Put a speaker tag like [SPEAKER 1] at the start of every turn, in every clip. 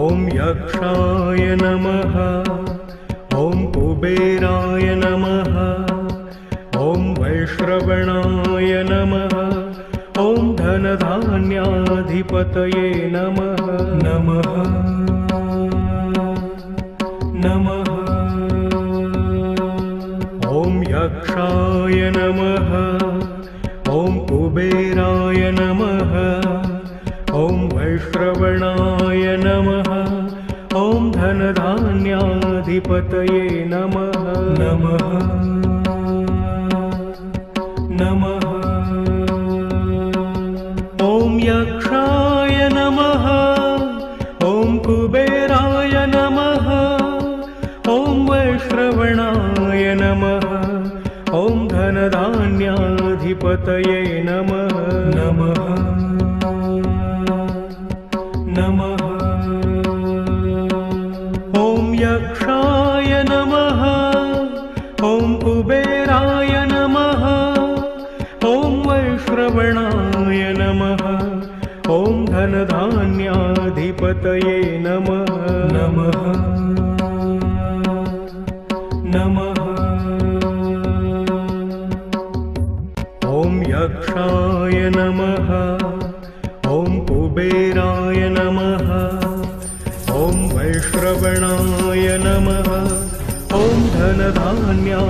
[SPEAKER 1] ॐ यक्षाय नमः। ॐ कुबेराय नमः। ॐ वैश्रवणाय नमः। ॐ धनधान्याधिपतये नमः। नमः नमः। ॐ यक्षाय नमः। ॐ कुबेराय नमः। ॐ वैश्रवणाय नमः। ॐ धनधान्याधिपतये नमः। नमः नमः। ॐ यक्षाय नमः। ॐ कुबेराय नमः। ॐ वैश्रवणाय नमः। ॐ धनधान्याधिपतये नमः। नमः नमः। ॐ यक्षाय नमः। ॐ कुबेराय नमः। ॐ वैश्रवणाय नमः। ॐ धनधान्याधिपतये नमः। नमः नमः। ॐ यक्षाय नमः। ॐ कुबेराय नमः। ॐ वैश्रवणाय नमः। ॐ धनधान्याधिपतये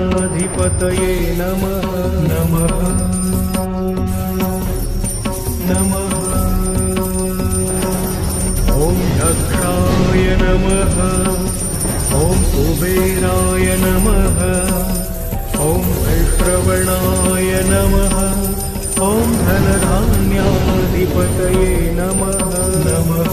[SPEAKER 1] नमः। नमः नमः। ॐ यक्षाय नमः। ॐ कुबेराय नमः। ॐ वैश्रवणाय नमः। ॐ धनधान्याधिपतये नमः। नमः